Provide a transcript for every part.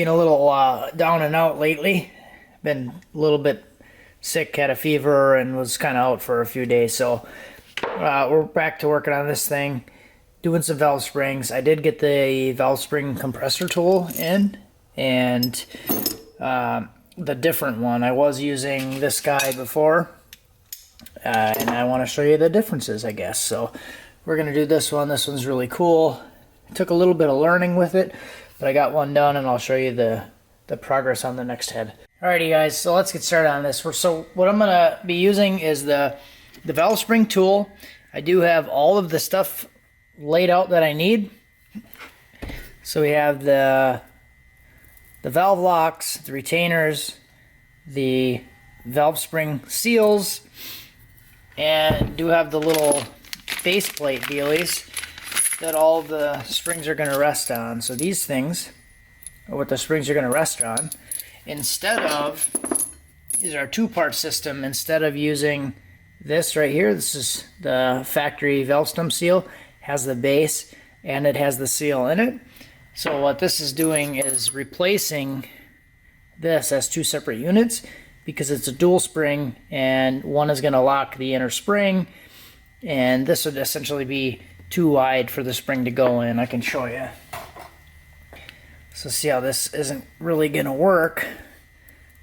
being a little down and out lately. Been a little bit sick, had a fever, and was kind of out for a few days. So we're back to working on this thing, doing some valve springs. I did get the valve spring compressor tool in, and the different one. I was using this guy before, and I want to show you the differences, I guess. So we're going to do this one. This one's really cool. It took a little bit of learning with it, but I got one done, and I'll show you the progress on the next head. Alrighty guys, so let's get started on this. So what I'm going to be using is the valve spring tool. I do have all of the stuff laid out that I need. So we have the valve locks, the retainers, the valve spring seals, and do have the little base plate dealies that all the springs are going to rest on. So these things are what the springs are going to rest on. Instead of, these are a two-part system. Instead of using this right here, this is the factory valve stem seal, has the base and it has the seal in it. So what this is doing is replacing this as two separate units, because it's a dual spring and one is going to lock the inner spring, and this would essentially be too wide for the spring to go in. I can show you. So see how this isn't really going to work.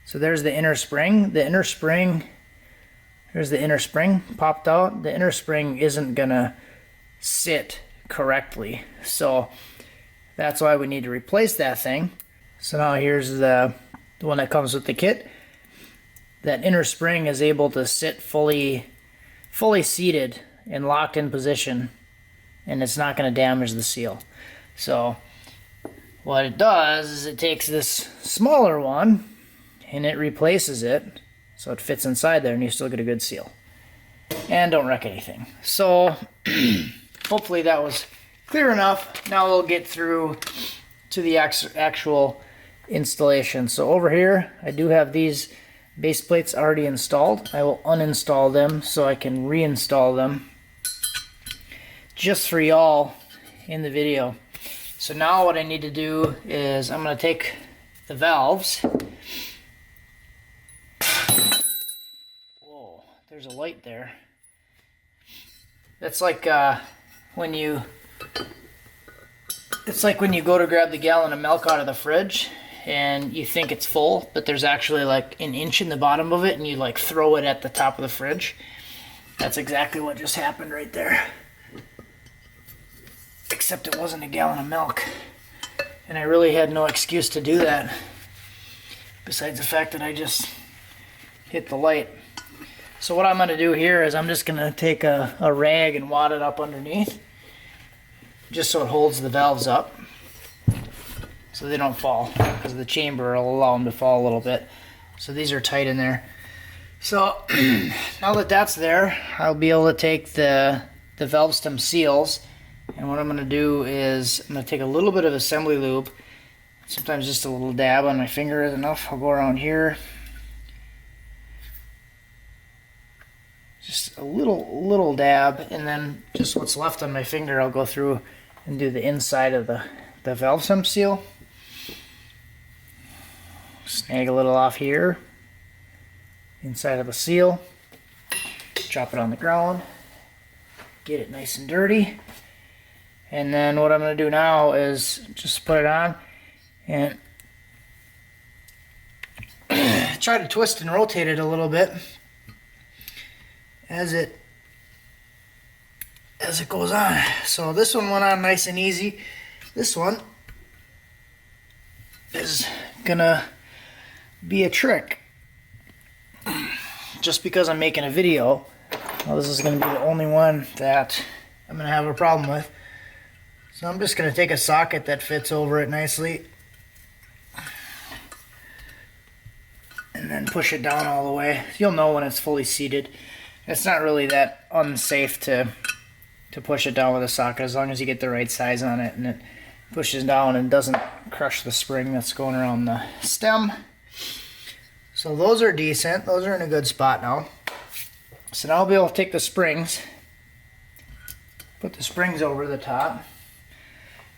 So there's the inner spring. The inner spring, there's the inner spring popped out. The inner spring isn't going to sit correctly. So that's why we need to replace that thing. So now here's the one that comes with the kit. That inner spring is able to sit fully seated and locked in position, and it's not going to damage the seal. So what it does is it takes this smaller one and it replaces it so it fits inside there and you still get a good seal and don't wreck anything. So hopefully that was clear enough. Now we'll get through to the actual installation. So over here I do have these base plates already installed. I will uninstall them so I can reinstall them just for y'all in the video. So now what I need to do is I'm going to take the valves. Whoa, there's a light there. That's like when you go to grab the gallon of milk out of the fridge and you think it's full, but there's actually like an inch in the bottom of it, and you like throw it at the top of the fridge. That's exactly what just happened right there. Except it wasn't a gallon of milk, and I really had no excuse to do that besides the fact that I just hit the light. So what I'm going to do here is I'm just going to take a rag and wad it up underneath, just so it holds the valves up so they don't fall, because the chamber will allow them to fall a little bit. So these are tight in there. So now that that's there, I'll be able to take the valve stem seals, and what I'm going to do is I'm going to take a little bit of assembly lube. Sometimes just a little dab on my finger is enough. I'll go around here. Just a little dab, and then just what's left on my finger I'll go through and do the inside of the valve stem seal. Snag a little off here, inside of the seal. Drop it on the ground. Get it nice and dirty. And then what I'm going to do now is just put it on and try to twist and rotate it a little bit as it goes on. So this one went on nice and easy. This one is gonna be a trick. Just because I'm making a video, well, this is gonna be the only one that I'm gonna have a problem with. So I'm just going to take a socket that fits over it nicely and then push it down all the way. You'll know when it's fully seated. It's not really that unsafe to push it down with a socket, as long as you get the right size on it and it pushes down and doesn't crush the spring that's going around the stem. So those are decent. Those are in a good spot now. So now I'll be able to take the springs, put the springs over the top.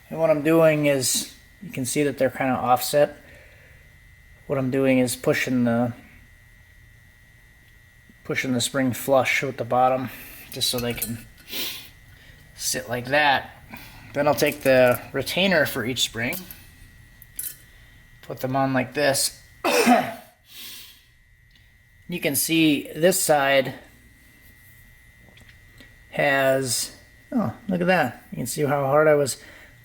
And what I'm doing is, you can see that they're kind of offset. what I'm doing is pushing the spring flush with the bottom, just so they can sit like that. Then I'll take the retainer for each spring, put them on like this. You can see this side has, oh, look at that. You can see how hard I was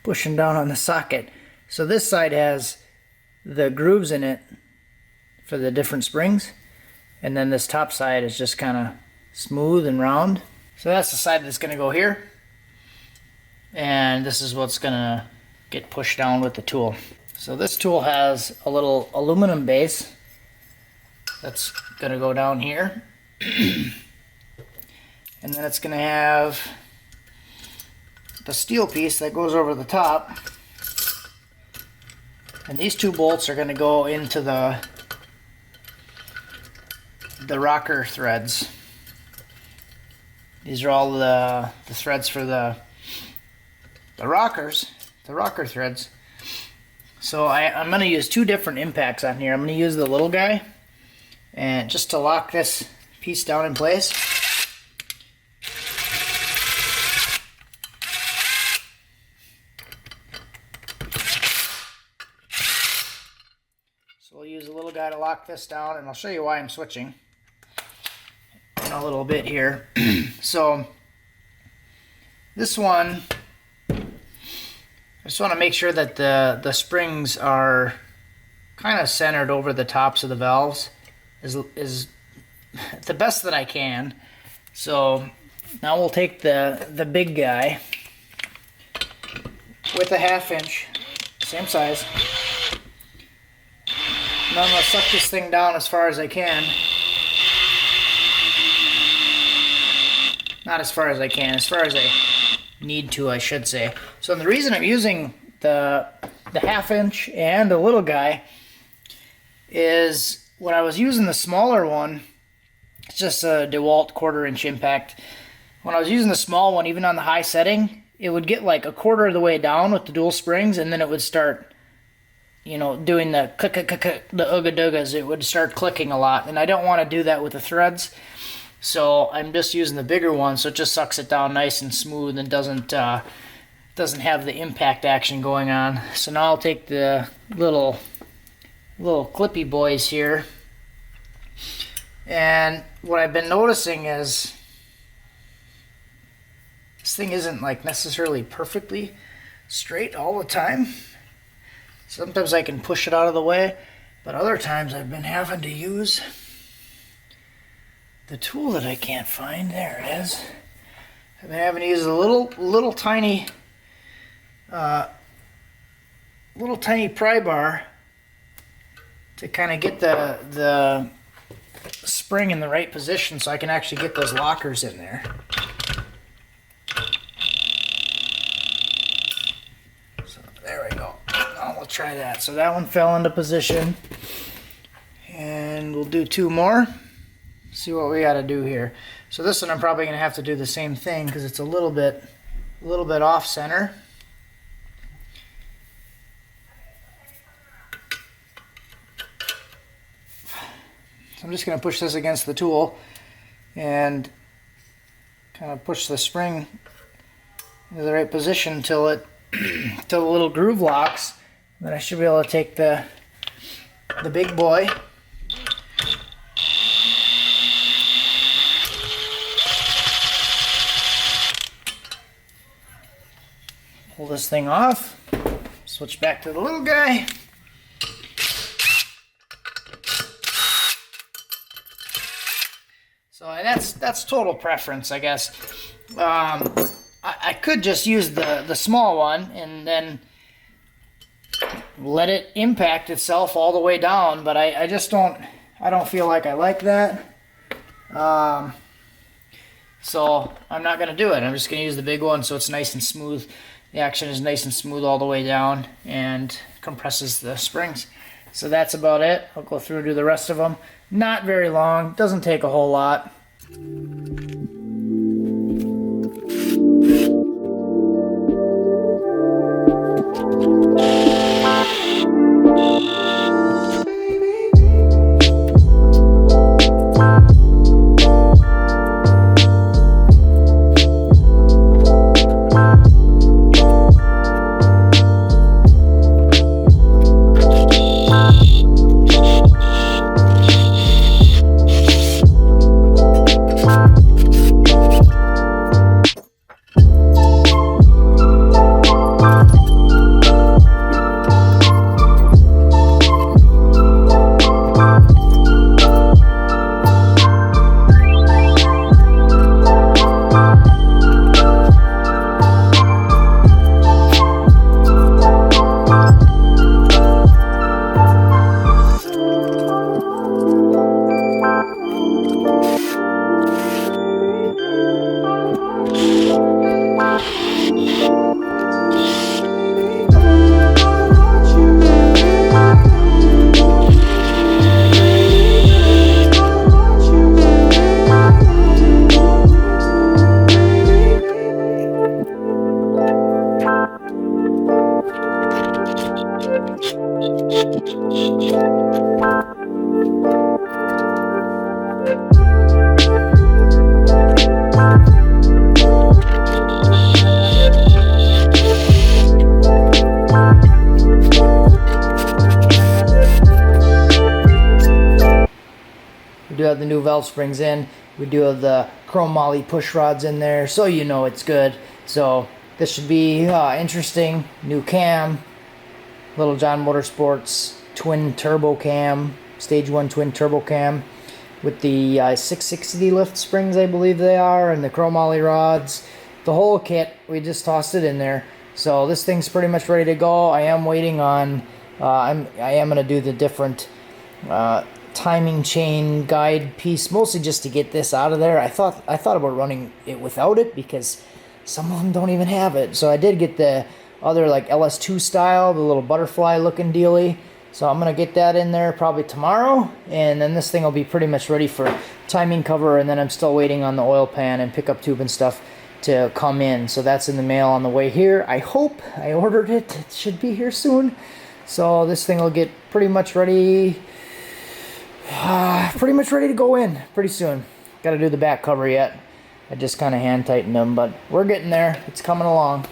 pushing down on the socket. So this side has the grooves in it for the different springs, and then this top side is just kind of smooth and round. So that's the side that's going to go here, and this is what's going to get pushed down with the tool. So this tool has a little aluminum base that's going to go down here. And then it's going to have the steel piece that goes over the top. And these two bolts are going to go into the rocker threads. These are all the threads for the rocker threads. So I'm going to use two different impacts on here. I'm going to use the little guy, and just to lock this piece down in place. So we'll use a little guy to lock this down, and I'll show you why I'm switching in a little bit here. So this one, I just want to make sure that the springs are kind of centered over the tops of the valves is the best that I can. So now we'll take the big guy with a 1/2 inch, same size. Now I'm going to suck this thing down as far as I can. Not as far as I can, as far as I need to, I should say. So the reason I'm using the 1/2 inch and the little guy is when I was using the smaller one, it's just a DeWalt 1/4 inch impact. When I was using the small one, even on the high setting, it would get like 1/4 of the way down with the dual springs, and then it would start, you know, doing the click, click, click, click, the ooga-doogas. It would start clicking a lot, and I don't want to do that with the threads. So I'm just using the bigger one, so it just sucks it down nice and smooth and doesn't have the impact action going on. So now I'll take the little clippy boys here, and what I've been noticing is this thing isn't like necessarily perfectly straight all the time. Sometimes I can push it out of the way, but other times I've been having to use the tool that I can't find. There it is. I've been having to use a little tiny pry bar to kind of get the spring in the right position so I can actually get those lockers in there. So there we go. Now we'll try that. So that one fell into position, and we'll do two more. See what we got to do here. So this one I'm probably going to have to do the same thing because it's a little bit off center. So I'm just going to push this against the tool and kind of push the spring into the right position until the little groove locks. Then I should be able to take the big boy, pull this thing off, switch back to the little guy. So that's total preference, I guess. I could just use the small one and then let it impact itself all the way down, but I just don't feel like I like that. So I'm not going to do it. I'm just going to use the big one so it's nice and smooth. The action is nice and smooth all the way down and compresses the springs. So that's about it. I'll go through and do the rest of them. Not very long, doesn't take a whole lot. have the new valve springs in. We do have the chrome moly push rods in there, so you know it's good. So this should be interesting. New cam, Little John Motorsports twin turbo cam, stage 1 twin turbo cam with the 660 lift springs, I believe they are, and the chrome moly rods. The whole kit, we just tossed it in there. So this thing's pretty much ready to go. I am waiting on, I am going to do the different timing chain guide piece, mostly just to get this out of there. I thought about running it without it because some of them don't even have it. So I did get the other like LS2 style, the little butterfly looking dealy. So I'm going to get that in there probably tomorrow, and then this thing will be pretty much ready for timing cover, and then I'm still waiting on the oil pan and pickup tube and stuff to come in. So that's in the mail on the way here. I hope. I ordered it. It should be here soon. So this thing will get pretty much ready to go in pretty soon. Got to do the back cover yet. I just kind of hand tightened them, but we're getting there. It's coming along.